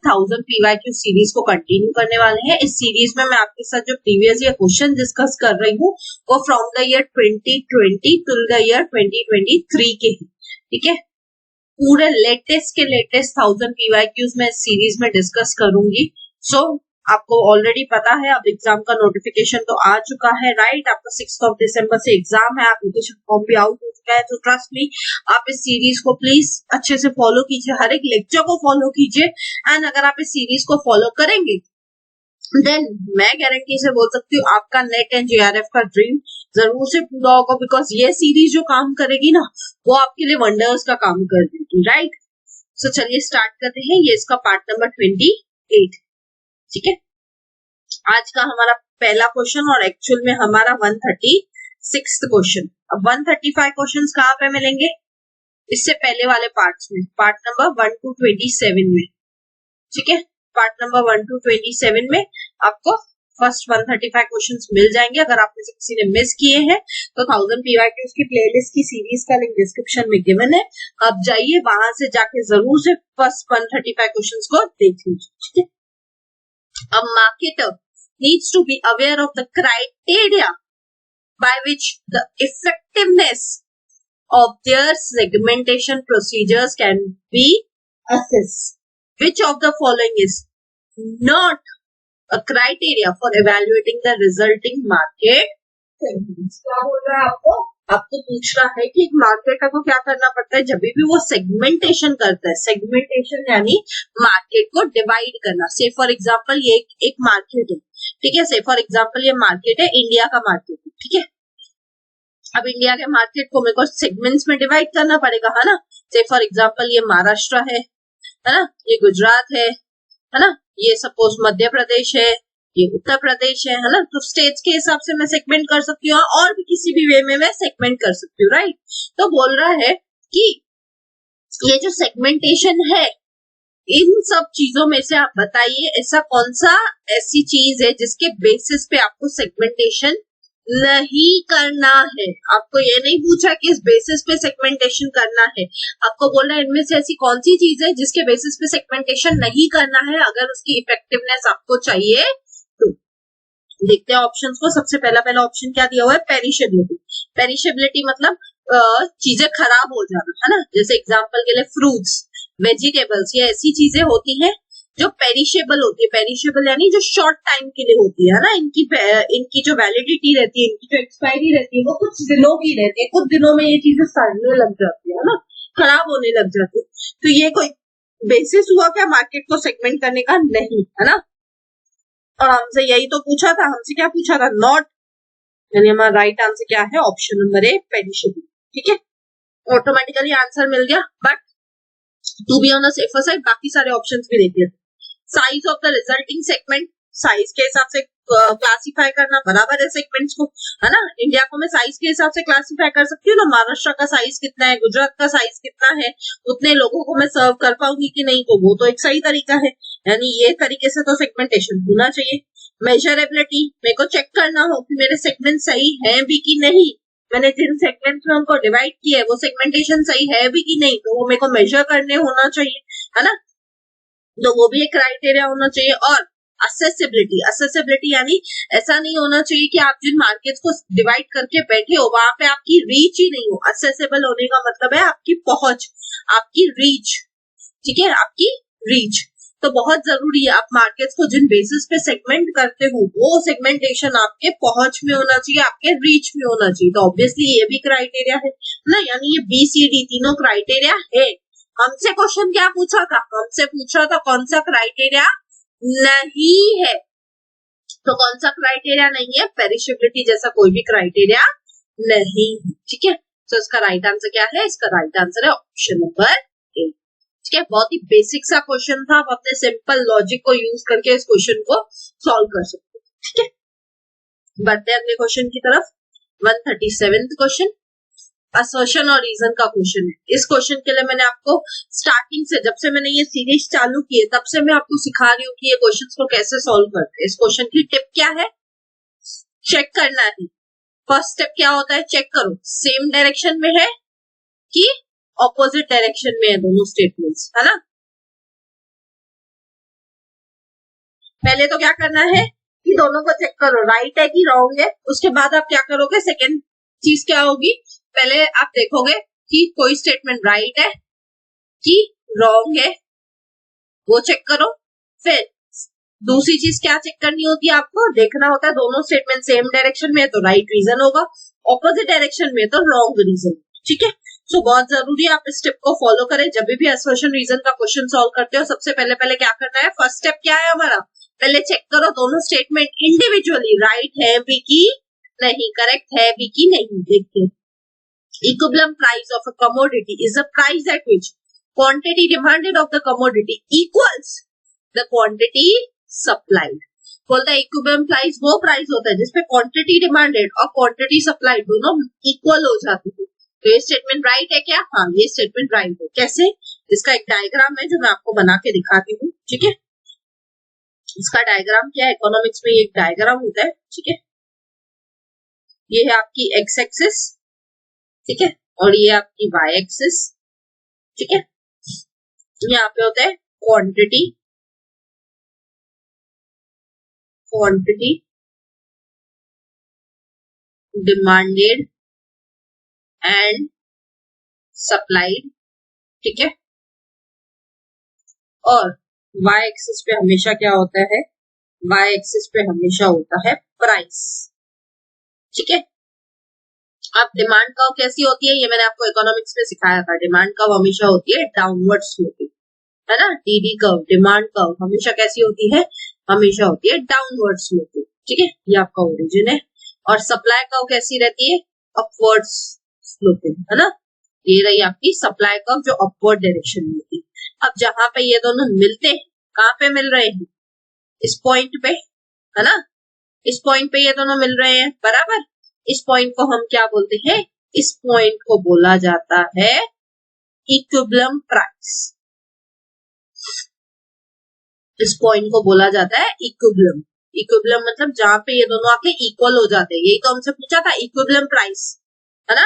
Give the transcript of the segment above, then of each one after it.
1000 PYQ series को continue करने वाले हैं। इस सीरीज में मैं आपके साथ जो प्रीवियस ईयर क्वेश्चन डिस्कस कर रही हूँ वो from the year 2020 till the year 2023 के हैं, ठीक है। पूरे लेटेस्ट के लेटेस्ट 1000 PYQs में इस सीरीज में डिस्कस करूंगी। सो आपको ऑलरेडी पता है, अब एग्जाम का नोटिफिकेशन तो आ चुका है, राइट। आपका 6 दिसंबर से एग्जाम है, एप्लीकेशन फॉर्म भी आउट हो चुका है। तो ट्रस्ट मी, आप इस सीरीज को प्लीज अच्छे से फॉलो कीजिए, हर एक लेक्चर को फॉलो कीजिए। एंड अगर आप इस सीरीज को फॉलो करेंगे देन मैं गारंटी से बोल सकती हूँ आपका नेट एंड JRF का ड्रीम जरूर से पूरा होगा, बिकॉज ये सीरीज जो काम करेगी ना वो आपके लिए वंडर्स का काम कर देगी, राइट। सो चलिए स्टार्ट करते हैं। ये इसका पार्ट नंबर 28, ठीक है। आज का हमारा पहला क्वेश्चन और एक्चुअल में हमारा 136 क्वेश्चन। अब 135 क्वेश्चन कहाँ पे मिलेंगे? इससे पहले वाले पार्ट्स में, पार्ट नंबर 1 to 27 में, ठीक है। पार्ट नंबर 1 to 27 में आपको फर्स्ट 135 क्वेश्चंस मिल जाएंगे। अगर आपने से किसी ने मिस किए हैं तो 1000 PYQs की प्लेलिस्ट की सीरीज का लिंक डिस्क्रिप्शन में गिवन है, आप जाइए, वहां से जाके जरूर से फर्स्ट 135 क्वेश्चंस को देख लीजिए, ठीक है। A marketer needs to be aware of the criteria by which the effectiveness of their segmentation procedures can be assessed. Which of the following is not a criteria for evaluating the resulting market segments? क्या बोल रहा है आपको? आपको पूछ रहा है कि एक मार्केटर को क्या करना पड़ता है जब भी वो सेगमेंटेशन करता है। सेगमेंटेशन यानी मार्केट को डिवाइड करना। से फॉर एग्जांपल ये एक मार्केट है, ठीक है। से फॉर एग्जांपल ये मार्केट है, इंडिया का मार्केट है, ठीक है। अब इंडिया के मार्केट को मेरे को सेगमेंट्स में डिवाइड करना पड़ेगा, है ना। से फॉर एग्जांपल ये महाराष्ट्र है ना, ये गुजरात है ना, ये सपोज मध्य प्रदेश है, ये उत्तर प्रदेश है ना। तो स्टेट्स के हिसाब से मैं सेगमेंट कर सकती हूँ और भी किसी भी वे में मैं सेगमेंट कर सकती हूँ, राइट। तो बोल रहा है कि ये जो सेगमेंटेशन है, इन सब चीजों में से आप बताइए ऐसा कौन सा ऐसी चीज है जिसके बेसिस पे आपको सेगमेंटेशन नहीं करना है। आपको ये नहीं पूछा कि इस बेसिस पे सेगमेंटेशन करना है, आपको बोलना है इनमें से ऐसी कौन सी चीज है जिसके बेसिस पे सेगमेंटेशन नहीं करना है अगर उसकी इफेक्टिवनेस आपको चाहिए तो। देखते हैं ऑप्शंस को। सबसे पहला ऑप्शन क्या दिया हुआ है? पेरिशेबिलिटी। पेरिशेबिलिटी मतलब चीजें खराब हो जाना, है ना। जैसे एग्जांपल के लिए फ्रूट्स, वेजिटेबल्स, ये ऐसी चीजें होती है जो पेरिशेबल होती है। पेरिशेबल यानी जो शॉर्ट टाइम के लिए होती है ना, इनकी जो वैलिडिटी रहती है, इनकी जो एक्सपायरी रहती है वो कुछ दिनों की रहती है। कुछ दिनों में ये चीजें सड़ने लग जाती है ना, खराब होने लग जाती है। तो ये कोई बेसिस हुआ क्या मार्केट को सेगमेंट करने का? नहीं, है ना। और हमसे यही तो पूछा था, हमसे क्या पूछा था? नॉट, यानी हमारा राइट आंसर क्या है? ऑप्शन नंबर ए, पेरिशेबल, ठीक है। ऑटोमेटिकली आंसर मिल गया, but to be on the safer side बाकी सारे ऑप्शंस भी देख लेते। Size of the resulting segment, size के हिसाब से क्लासिफाई करना बराबर है सेगमेंट्स को, है ना। इंडिया को मैं साइज के हिसाब से क्लासिफाई कर सकती हूँ ना, महाराष्ट्र का साइज कितना है, गुजरात का साइज कितना है, उतने लोगों को मैं सर्व कर पाऊंगी कि नहीं, तो वो तो एक सही तरीका है। यानी ये तरीके से तो सेगमेंटेशन होना चाहिए। मेजरेबिलिटी, मेरे को चेक करना हो कि मेरे सेगमेंट सही है भी कि नहीं, मैंने जिन सेगमेंट्स में उनको डिवाइड किया है वो सेगमेंटेशन सही है भी कि नहीं, तो वो मेरे को मेजर करने होना चाहिए, है ना। तो वो भी एक क्राइटेरिया होना चाहिए। और असेसिबिलिटी, असेसिबिलिटी यानी ऐसा नहीं होना चाहिए कि आप जिन मार्केट्स को डिवाइड करके बैठे हो वहां पे आपकी रीच ही नहीं हो। असेसेबल होने का मतलब है आपकी पहुंच, आपकी रीच, ठीक है, आपकी रीच। तो बहुत जरूरी है आप मार्केट्स को जिन बेसिस पे सेगमेंट करते हो वो सेगमेंटेशन आपके पहुंच में होना चाहिए, आपके रीच में होना चाहिए। तो ऑब्वियसली ये भी क्राइटेरिया है ना, यानी ये BCD तीनों क्राइटेरिया है। हमसे क्वेश्चन क्या पूछा था? हमसे पूछा था कौन सा क्राइटेरिया नहीं है। तो कौन सा क्राइटेरिया नहीं है? पेरिशेबिलिटी जैसा कोई भी क्राइटेरिया नहीं, ठीक है। तो इसका राइट आंसर क्या है? इसका राइट आंसर है ऑप्शन नंबर ए, ठीक है। बहुत ही बेसिक सा क्वेश्चन था, आप अपने सिंपल लॉजिक को यूज करके इस क्वेश्चन को सॉल्व कर सकते हैं, ठीक है। बढ़ते हैं अगले क्वेश्चन की तरफ। 137 क्वेश्चन, असर्शन और रीजन का क्वेश्चन है। इस क्वेश्चन के लिए मैंने आपको स्टार्टिंग से, जब से मैंने ये सीरीज चालू की है तब से मैं आपको सिखा रही हूँ कि ये क्वेश्चंस को कैसे सॉल्व करते हैं। इस क्वेश्चन की टिप क्या है? चेक करना है। फर्स्ट स्टेप क्या होता है? चेक करो सेम डायरेक्शन में है कि ऑपोजिट डायरेक्शन में है दोनों स्टेटमेंट्स, है ना। पहले तो क्या करना है कि दोनों को चेक करो राइट है कि रॉन्ग है। उसके बाद आप क्या करोगे, सेकेंड चीज क्या होगी, पहले आप देखोगे कि कोई स्टेटमेंट राइट है कि रॉन्ग है, वो चेक करो। फिर दूसरी चीज क्या चेक करनी होती है, आपको देखना होता है दोनों स्टेटमेंट सेम डायरेक्शन में है तो राइट रीजन होगा, ऑपोजिट डायरेक्शन में तो रॉन्ग रीजन। ठीक है, सो बहुत जरूरी है आप इस स्टेप को फॉलो करें जब भी असर्शन रीजन का क्वेश्चन सॉल्व करते हो। सबसे पहले क्या करना है, फर्स्ट स्टेप क्या है हमारा, पहले चेक करो दोनों स्टेटमेंट इंडिविजुअली राइट है भी की नहीं, करेक्ट है भी की नहीं। देखते equivalent price of a commodity is a price at which quantity demanded of the commodity equals the quantity supplied। बोलता है equivalent price वो प्राइस होता है जिसपे क्वांटिटी डिमांडेड और क्वांटिटी सप्लाइड दोनों इक्वल हो जाती है। तो ये स्टेटमेंट राइट है क्या, हाँ ये स्टेटमेंट राइट है। कैसे, इसका एक डायग्राम है जो मैं आपको बना के दिखाती हूँ। ठीक है, इसका डायग्राम क्या है, इकोनॉमिक्स में एक डायग्राम होता है। ठीक है, ये है आपकी एक्स एक्सिस, ठीक है, और ये आपकी वाई एक्सिस। ठीक है, यहाँ पे होता है quantity, quantity demanded and supplied. ठीक है, और वाई एक्सिस पे हमेशा क्या होता है, वाई एक्सिस पे हमेशा होता है प्राइस। ठीक है, अब डिमांड कर्व कैसी होती है, ये मैंने आपको इकोनॉमिक्स में सिखाया था। डिमांड कर्व हमेशा होती है डाउनवर्ड स्लोपिंग, है ना, डीडी कर्व, डिमांड कर्व हमेशा कैसी होती है, हमेशा होती है डाउनवर्ड स्लोपिंग। ठीक है, ये आपका ओरिजिन है। और सप्लाई कर्व कैसी रहती है, अपवर्ड स्लोपिंग, है ना, ये रही आपकी सप्लाई कर्व जो अपवर्ड डायरेक्शन में होती है। अब जहां पे ये दोनों मिलते हैं, कहाँ पे मिल रहे हैं, इस पॉइंट पे, है ना, इस पॉइंट पे ये दोनों मिल रहे हैं बराबर। इस पॉइंट को हम क्या बोलते हैं, इस पॉइंट को बोला जाता है इक्विलिब्रियम प्राइस। इस पॉइंट को बोला जाता है इक्विलिब्रियम। इक्विलिब्रियम मतलब जहां पे ये दोनों आके इक्वल हो जाते हैं, यही तो हमसे पूछा था, इक्विलिब्रियम प्राइस, है ना।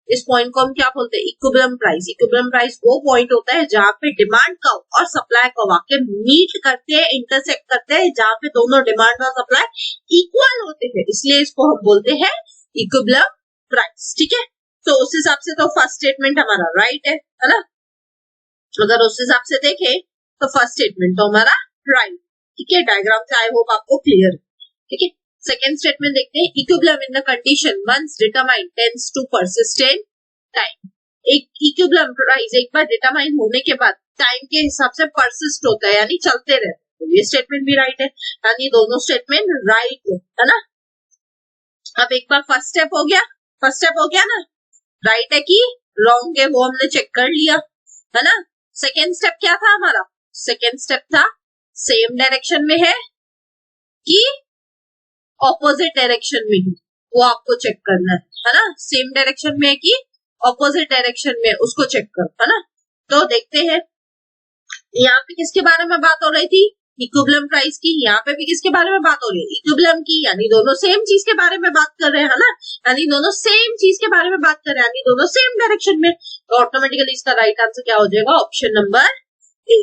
इस पॉइंट को हम क्या बोलते हैं, इक्विलिब्रियम प्राइस। इक्विलिब्रियम प्राइस वो पॉइंट होता है जहां पे डिमांड कर्व और सप्लाई कर्व आके मीट करते हैं, इंटरसेक्ट करते हैं, जहां पे दोनों डिमांड और सप्लाई इक्वल होते हैं, इसलिए इसको हम बोलते हैं इक्विलिब्रियम प्राइस। ठीक है, तो उस हिसाब से तो फर्स्ट स्टेटमेंट हमारा राइट है ना। अगर उस हिसाब से देखें तो फर्स्ट स्टेटमेंट तो हमारा राइट। ठीक है, डायग्राम से आई होप आपको क्लियर। ठीक है, सेकेंड स्टेटमेंट देखते हैं, equilibrium in the condition once determined tends to persist in time. एक इक्विलिब्रियम प्राइस एक बार डिटरमाइन होने के बाद टाइम के हिसाब से परसिस्ट होता है, यानी चलते रहते हैं। तो ये स्टेटमेंट भी राइट है, यानी दोनों स्टेटमेंट राइट है ना। अब एक बार फर्स्ट स्टेप हो गया, फर्स्ट स्टेप हो गया ना, राइट है कि रॉन्ग है वो हमने चेक कर लिया, है ना। सेकेंड स्टेप क्या था हमारा, सेकेंड स्टेप था सेम डायरेक्शन में है कि ऑपोजिट डायरेक्शन में है, वो आपको चेक करना है ना। सेम डायरेक्शन में है कि ऑपोजिट डायरेक्शन में, उसको चेक करो, है ना। तो देखते हैं यहाँ पे किसके बारे में बात हो रही थी, इक्विलिब्रियम प्राइस की। यहाँ पे भी किसके बारे में बात हो रही है, इक्विलिब्रियम की, यानी दोनों सेम चीज के बारे में बात कर रहे हैं, है ना, यानी दोनों सेम चीज के बारे में बात कर रहे हैं, यानी दोनों सेम डायरेक्शन में। तो ऑटोमेटिकली इसका राइट आंसर क्या हो जाएगा, ऑप्शन नंबर ए,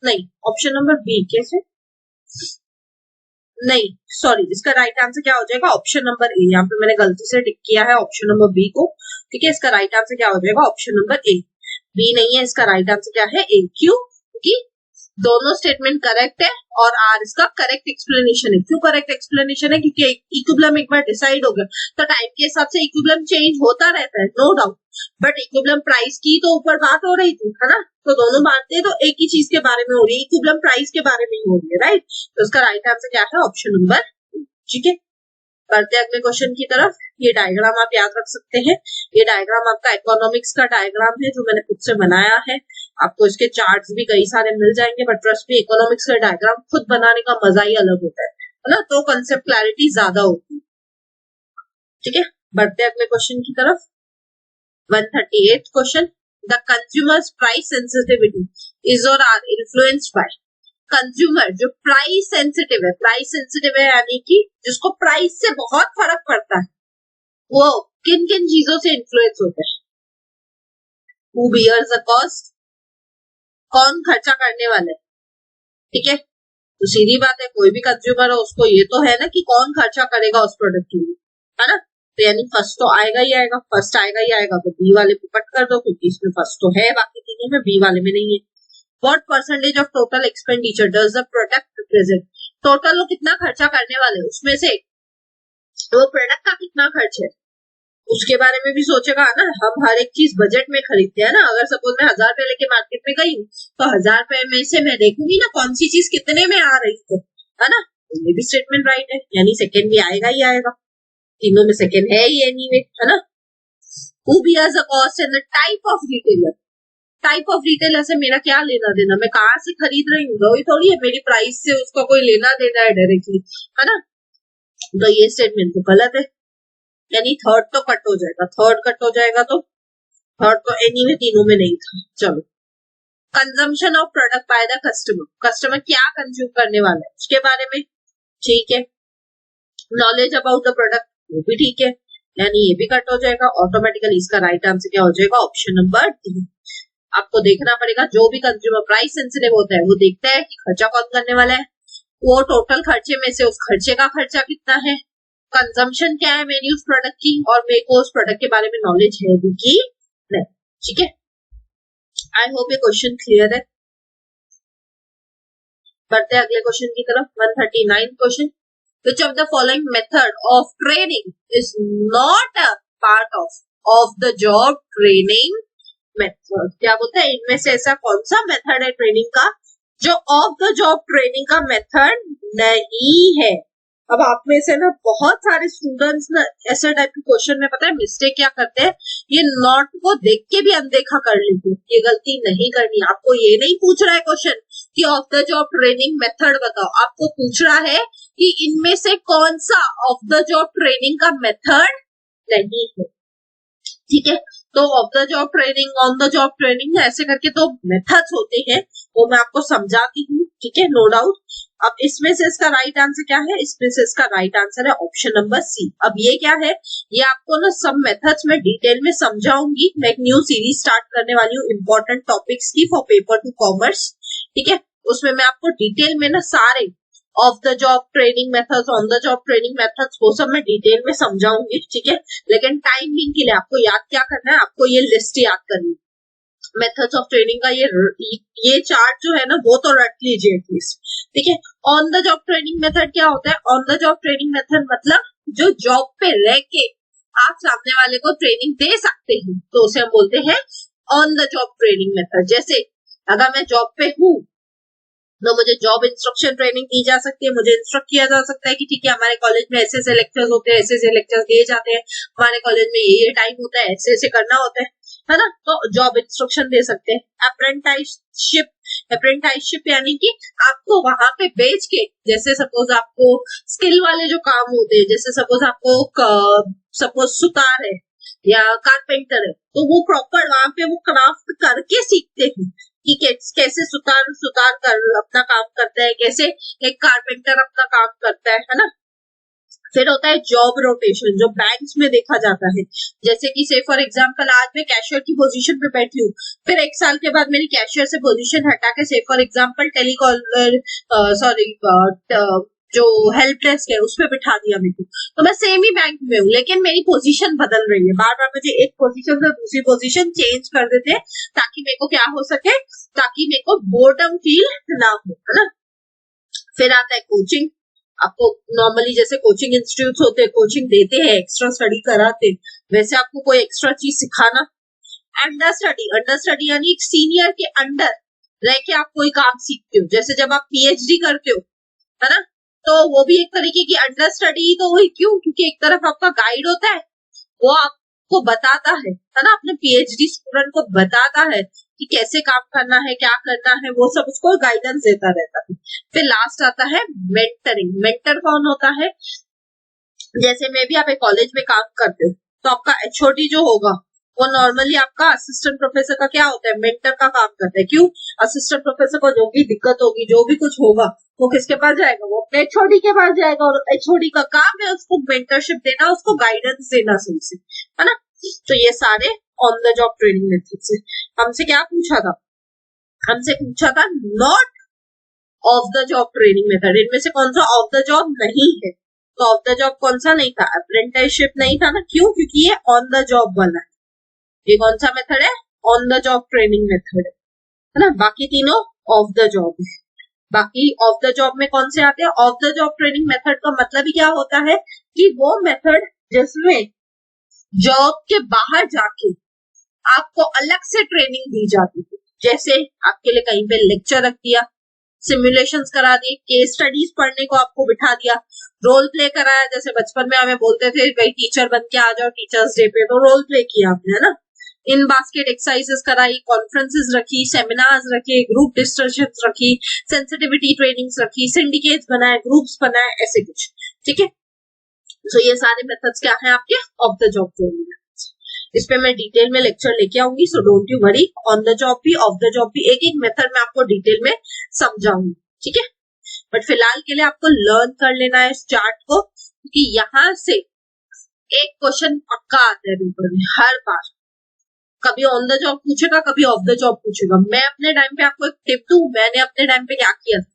नहीं ऑप्शन नंबर बी, कैसे नहीं सॉरी, इसका राइट आंसर क्या हो जाएगा, ऑप्शन नंबर ए। यहाँ पे मैंने गलती से टिक किया है ऑप्शन नंबर बी को। ठीक है, इसका राइट आंसर क्या हो जाएगा, ऑप्शन नंबर ए, बी नहीं है, इसका राइट आंसर क्या है, ए। क्यों, क्योंकि दोनों स्टेटमेंट करेक्ट है और आर इसका करेक्ट एक्सप्लेनेशन है। क्यों करेक्ट एक्सप्लेनेशन है, क्योंकि इक्विलिब्रियम एक बार डिसाइड हो गया तो टाइम के हिसाब से इक्विलिब्रियम चेंज होता रहता है, no doubt. But equilibrium price की तो ऊपर बात हो रही थी, है ना, तो दोनों बातें तो एक ही चीज के बारे में हो रही है, इक्विलिब्रियम प्राइस के बारे में ही हो रही है, राइट। तो इसका राइट आंसर क्या है, ऑप्शन नंबर। ठीक है, बढ़ते अगले क्वेश्चन की तरफ। ये डायग्राम आप याद रख सकते हैं, ये डायग्राम आपका इकोनॉमिक्स का डायग्राम है जो मैंने खुद से बनाया है। आपको इसके चार्ट्स भी कई सारे मिल जाएंगे, बट ट्रस्ट मी इकोनॉमिक्स का डायग्राम खुद बनाने का मजा ही अलग होता है ना, तो कंसेप्ट क्लैरिटी ज्यादा होती है। ठीक है, बढ़ते अगले क्वेश्चन की तरफ। 138 question, the consumers price sensitivity is और आर इन्फ्लुएंस्ड बाय। कंज्यूमर जो प्राइस सेंसिटिव है, प्राइस सेंसिटिव है यानी कि जिसको प्राइस से बहुत फर्क पड़ता है, वो किन किन चीजों से इन्फ्लुएंस होता है, हु बियर्स द कॉस्ट, कौन खर्चा करने वाला है। ठीक है, तो सीधी बात है, कोई भी कंज्यूमर है उसको ये तो है ना कि कौन खर्चा करेगा उस प्रोडक्ट के लिए, है ना। तो यानी फर्स्ट तो आएगा ही आएगा, फर्स्ट आएगा ही आएगा, तो बी वाले को कट कर दो क्योंकि इसमें फर्स्ट तो है, बाकी तीनों में, बी वाले में नहीं है। What percentage of total expenditure does the product represent, total वो कितना खर्चा करने वाले, उसमें से वो प्रोडक्ट का कितना खर्च है उसके बारे में भी सोचेगा ना। हम हर एक चीज बजट में खरीदते हैं ना, अगर सपोज मैं 1000 रुपए लेके मार्केट में गई हूँ तो 1000 रुपए में से मैं देखूंगी ना कौन सी चीज कितने में आ रही है ना। तो ये भी स्टेटमेंट राइट है, यानी सेकंड भी आएगा ही आएगा, तीनों में सेकंड है ही एनीवे, है ना। Who bears the cost and the type of retailer, type of retailer से मेरा क्या लेना देना, मैं कहाँ से खरीद रही हूँ वही थोड़ी है, मेरी प्राइस से उसका कोई लेना देना है डायरेक्टली, है ना। तो ये स्टेटमेंट तो गलत है, यानी थर्ड तो कट हो जाएगा, थर्ड कट हो जाएगा, तो थर्ड तो एनीवे तीनों में नहीं था। चलो, consumption of product by the customer, customer क्या कंज्यूम करने वाला है उसके बारे में, ठीक है। नॉलेज अबाउट द प्रोडक्ट, वो भी ठीक है, यानी ये भी कट हो जाएगा। ऑटोमेटिकली इसका राइट आंसर क्या हो जाएगा, ऑप्शन नंबर डी। आपको देखना पड़ेगा, जो भी कंज्यूमर प्राइस सेंसिटिव होता है वो देखता है कि खर्चा कौन करने वाला है, वो टोटल खर्चे में से उस खर्चे का खर्चा कितना है, कंजम्पशन क्या है मेरी उस प्रोडक्ट की, और मेरे को उस प्रोडक्ट के बारे में नॉलेज है भी कि नहीं, ठीक है। आई होप ये क्वेश्चन क्लियर है। बढ़ते हैं अगले क्वेश्चन की तरफ। 139 question, which of the following method of training is not a part of the job training method, क्या बोलते हैं इनमें से ऐसा कौन सा मेथड है ट्रेनिंग का जो ऑफ द जॉब ट्रेनिंग का मेथड नहीं है। अब आप में से ना बहुत सारे स्टूडेंट्स ना ऐसे टाइप के क्वेश्चन में पता है मिस्टेक क्या करते हैं, ये नॉट को देख के भी अनदेखा कर लेते हैं। ये गलती नहीं करनी। आपको ये नहीं पूछ रहा है क्वेश्चन कि of the job training method बताओ, आपको पूछ रहा है कि इनमें से कौन सा ऑफ द जॉब ट्रेनिंग का मेथड नहीं है, ठीक है। तो of the job training, on the job training, ऐसे करके तो मेथड्स होते हैं, वो मैं आपको समझाती हूँ, ठीक है, नो डाउट। अब इसमें से इसका राइट आंसर क्या है, इसमें से इसका राइट आंसर है ऑप्शन नंबर सी। अब ये क्या है, ये आपको ना सब मेथड्स में डिटेल में समझाऊंगी। मैं एक न्यू सीरीज स्टार्ट करने वाली हूँ इंपॉर्टेंट टॉपिक्स की फॉर पेपर टू कॉमर्स, ठीक है। उसमें मैं आपको डिटेल में ना सारे of the job training methods, on the job training methods, वो सब मैं डिटेल में समझाऊंगी, ठीक है। लेकिन टाइमिंग के लिए आपको याद क्या करना है, आपको ये लिस्ट याद करनी है मेथड्स ऑफ ट्रेनिंग का। ये चार्ट जो है ना वो तो रट लीजिए एटलीस्ट, ठीक है। On the job training method क्या होता है, on the job training method मतलब जो जॉब पे रह के आप सामने वाले को ट्रेनिंग दे सकते हैं, तो उसे हम बोलते हैं on the job training method. जैसे अगर मैं जॉब पे हूँ तो मुझे जॉब इंस्ट्रक्शन ट्रेनिंग दी जा सकती है, मुझे इंस्ट्रक्ट किया जा सकता है कि ठीक है हमारे कॉलेज में ऐसे ऐसे लेक्चर्स होते हैं, ऐसे ऐसे लेक्चर्स दिए जाते हैं, हमारे कॉलेज में ये टाइम होता है, ऐसे ऐसे करना होता है ना। तो जॉब इंस्ट्रक्शन दे सकते हैं। अप्रेंटाइसशिप, अप्रेंटाइसशिप यानी कि आपको वहां पे बेच के, जैसे सपोज आपको स्किल वाले जो काम होते हैं, जैसे सपोज आपको सपोज सुतार है या कारपेंटर है, तो वो प्रॉपर वहां पे वो क्राफ्ट करके सीखते हैं कि कैसे सुतार कर अपना काम करता है, कैसे एक कारपेंटर अपना काम करता है ना। फिर होता है जॉब रोटेशन, जो बैंक्स में देखा जाता है। जैसे कि से फॉर एग्जांपल आज मैं कैशियर की पोजीशन पे बैठी हूँ, फिर एक साल के बाद मेरी कैशियर से पोजीशन हटा के से फॉर एग्जांपल टेलीकॉलर जो हेल्प डेस्क है उसपे बिठा दिया मेरे को, तो मैं सेम ही बैंक में हूँ लेकिन मेरी पोजीशन बदल रही है। बार बार मुझे एक पोजीशन से दूसरी पोजीशन चेंज कर देते हैं ताकि मेरे को क्या हो सके, ताकि मेरे को बोर्डम फील ना हो, है ना। फिर आता है कोचिंग। आपको नॉर्मली जैसे कोचिंग इंस्टीट्यूट होते हैं, कोचिंग देते हैं, एक्स्ट्रा स्टडी कराते, वैसे आपको कोई एक्स्ट्रा चीज सिखाना। अंडर स्टडी, अंडर स्टडी यानी एक सीनियर के अंडर रह के आप कोई काम सीखते हो। जैसे जब आप पीएचडी करते हो, है ना, तो वो भी एक तरीके की अंडर स्टडी तो हुई। क्यों? क्योंकि एक तरफ आपका गाइड होता है, वो आपको बताता है ना, अपने पीएचडी स्टूडेंट को बताता है कि कैसे काम करना है, क्या करना है, वो सब उसको गाइडेंस देता रहता है। फिर लास्ट आता है मेंटरिंग। मेंटर कौन होता है, जैसे मैं भी आप एक कॉलेज में काम करते हो तो आपका एचओडी जो होगा वो नॉर्मली आपका असिस्टेंट प्रोफेसर का क्या होता है, मेंटर का काम करता है। क्यों? असिस्टेंट प्रोफेसर को जो भी दिक्कत होगी, जो भी कुछ होगा, वो किसके पास जाएगा, वो अपने एचओडी के पास जाएगा, और एचओडी का काम है उसको मेंटरशिप देना, उसको गाइडेंस देना सही से, है ना। तो ये सारे on the job training method से। हमसे क्या पूछा था, हमसे पूछा था not of the job training method, इनमें से कौन सा ऑफ द जॉब नहीं है? तो ऑफ द जॉब कौन सा नहीं था? अप्रेंटिसशिप नहीं था ना, क्यों? क्योंकि ये ऑन द जॉब वाला है। ये कौन सा मेथड है? On the job training method है ना। बाकी तीनों ऑफ द जॉब है। बाकी ऑफ द जॉब में कौन से आते हैं? Of the job training method का मतलब ही क्या होता है कि वो मेथड जिसमें जॉब के बाहर जाके आपको अलग से ट्रेनिंग दी जाती है। जैसे आपके लिए कहीं पे लेक्चर रख दिया, सिमुलेशंस करा दिए, केस स्टडीज पढ़ने को आपको बिठा दिया, रोल प्ले कराया। जैसे बचपन में हमें बोलते थे भाई टीचर बन के आ जाओ टीचर्स डे पे, तो रोल प्ले किया आपने, है ना। इन बास्केट एक्सरसाइजेस कराई, कॉन्फ्रेंसेस रखी, सेमिनार्स रखे, ग्रुप डिस्कशंस रखी, सेंसिटिविटी ट्रेनिंग्स रखी, सिंडिकेट्स बनाए, ग्रुप्स बनाए, ऐसे कुछ। ठीक है, तो ये सारे मेथड्स क्या है आपके ऑफ द जॉब ट्रेनिंग। इस पे मैं डिटेल में लेक्चर लेके आऊंगी, so don't you worry. On the job भी ऑफ द जॉब भी एक एक मेथड में आपको डिटेल में समझाऊंगी, ठीक है। बट फिलहाल के लिए आपको लर्न कर लेना है इस चार्ट को, क्योंकि यहाँ से एक क्वेश्चन पक्का आता है पेपर में हर बार। कभी ऑन द जॉब पूछेगा, कभी ऑफ द जॉब पूछेगा। मैं अपने टाइम पे आपको एक टिप दूं, मैंने अपने टाइम पे क्या किया था?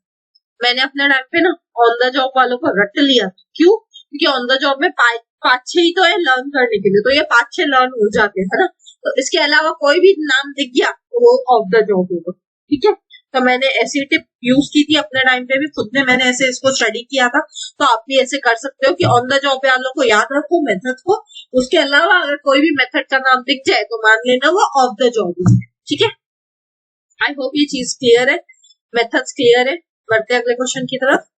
मैंने अपने टाइम पे ना ऑन द जॉब वालों को रट लिया। क्यों? क्योंकि ऑन द जॉब में 5-6 ही तो है लर्न करने के लिए, तो ये 5-6 लर्न हो जाते हैं, है ना। तो इसके अलावा कोई भी नाम दिख गया तो वो ऑफ द जॉब होगा, ठीक है। तो मैंने ऐसी टिप यूज की थी अपने टाइम पे भी, खुद ने मैंने ऐसे इसको स्टडी किया था। तो आप भी ऐसे कर सकते हो कि ऑन द जॉब वालों को याद रखो मेथड को। उसके अलावा अगर कोई भी मेथड का नाम दिख जाए तो मान लेना वो ऑफ द जॉब है, ठीक है। आई होप ये चीज क्लियर है, मेथड्स क्लियर है। बढ़ते अगले क्वेश्चन की तरफ।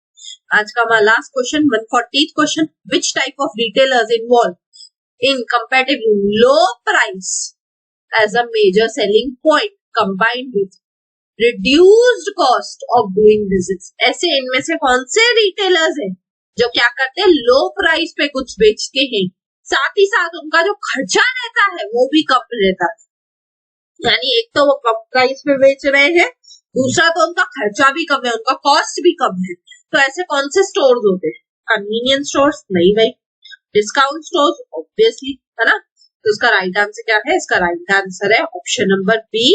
आज का हमारा last question 140th question, which type of retailers involve in comparatively low price as a major selling point combined with reduced cost of doing business. ऐसे इनमें से कौन से रिटेलर्स हैं जो क्या करते हैं? लो प्राइस पे कुछ बेचते हैं, साथ ही साथ उनका जो खर्चा रहता है वो भी कम रहता है। यानी एक तो वो कम प्राइस पे बेच रहे हैं, दूसरा तो उनका खर्चा भी कम है, उनका कॉस्ट भी कम है। तो ऐसे कौन से स्टोर्स होते हैं? Convenience stores? नहीं भाई। Discount stores? ऑब्वियसली, है ना। तो इसका राइट आंसर क्या है? इसका राइट आंसर है option number B,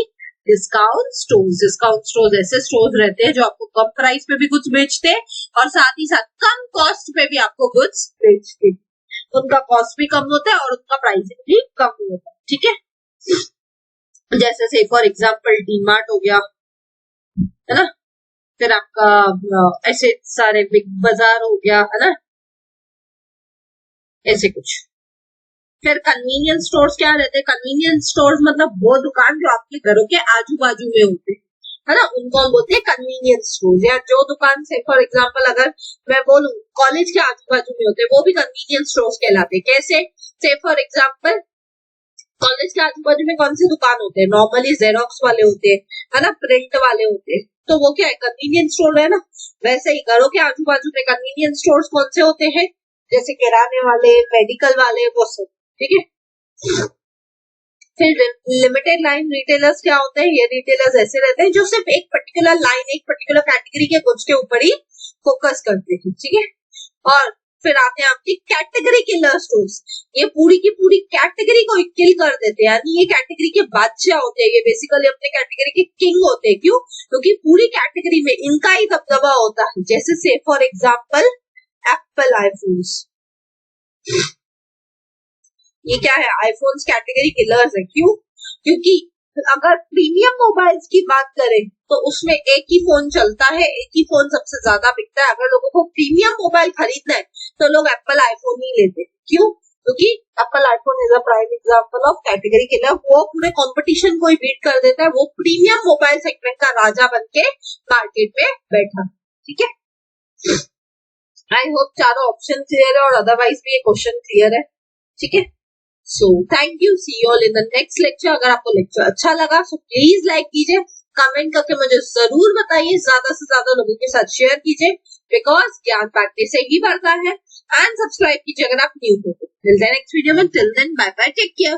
discount stores. Discount stores ऐसे स्टोर्स रहते हैं जो आपको कम प्राइस पे भी कुछ बेचते हैं और साथ ही साथ कम कॉस्ट पे भी आपको कुछ बेचते हैं। उनका कॉस्ट भी कम होता है और उनका प्राइसिंग भी कम होता है, ठीक है। जैसे से फॉर एग्जाम्पल डीमार्ट हो गया, है ना। फिर आपका ऐसे सारे बिग बाजार हो गया, है ना, ऐसे कुछ। फिर कन्वीनियंस स्टोर्स क्या रहते हैं? कन्वीनियंस स्टोर्स मतलब वो दुकान जो आपके घरों के आजू बाजू में होते हैं, है ना, उनको हम बोलते हैं कन्वीनियंस स्टोर्स। या जो दुकान से फॉर एग्जाम्पल अगर मैं बोलूं कॉलेज के आजू बाजू में होते हैं, वो भी कन्वीनियंस स्टोर्स कहलाते हैं। कैसे? से फॉर एग्जाम्पल कॉलेज के आजू बाजू में कौन सी दुकान होते हैं? नॉर्मली जेरोक्स वाले होते हैं, है ना, प्रिंट वाले होते हैं, तो वो क्या है? कन्वीनियंस स्टोर है ना। वैसे ही घरों के आजू बाजू में कन्वीनियंस स्टोर्स कौन से होते हैं? जैसे किराने वाले, मेडिकल वाले, वो सब, ठीक है। फिर लिमिटेड लाइन रिटेलर्स क्या होते हैं? ये रिटेलर्स ऐसे रहते हैं जो सिर्फ एक पर्टिकुलर लाइन, एक पर्टिकुलर कैटेगरी के गुड्स के ऊपर ही फोकस करते हैं, ठीक है। और फिर आते हैं आपकी कैटेगरी किलर स्टोर्स। ये पूरी की पूरी कैटेगरी को किल कर देते हैं, यानी ये कैटेगरी के बादशाह होते हैं। ये बेसिकली अपने कैटेगरी के किंग होते हैं। क्यों? क्योंकि पूरी कैटेगरी में इनका ही दबदबा होता है। जैसे से फॉर एग्जाम्पल एप्पल आईफोन्स, ये क्या है? आईफोन्स कैटेगरी किलर्स है। क्यों? क्योंकि अगर प्रीमियम मोबाइल्स की बात करें तो उसमें एक ही फोन चलता है, एक ही फोन सबसे ज्यादा बिकता है। अगर लोगों को प्रीमियम मोबाइल खरीदना है तो लोग एप्पल आईफोन ही लेते हैं। क्यों? क्योंकि Apple iPhone is a prime example of category killer. वो पूरे कंपटीशन को ही बीट कर देता है। वो प्रीमियम मोबाइल सेगमेंट का राजा बन के मार्केट में बैठा, ठीक है। आई होप चारों ऑप्शन क्लियर है और अदरवाइज भी ये क्वेश्चन क्लियर है, ठीक है। So thank you, see you all in the next lecture. अगर आपको लेक्चर अच्छा लगा तो प्लीज लाइक कीजिए, कमेंट करके मुझे जरूर बताइए, ज्यादा से ज्यादा लोगों के साथ शेयर कीजिए, बिकॉज ज्ञान बांटने से ही बढ़ता है। एंड सब्सक्राइब कीजिए अगर आप न्यू हो। टिल देन नेक्स्ट वीडियो में, till then bye bye, take care.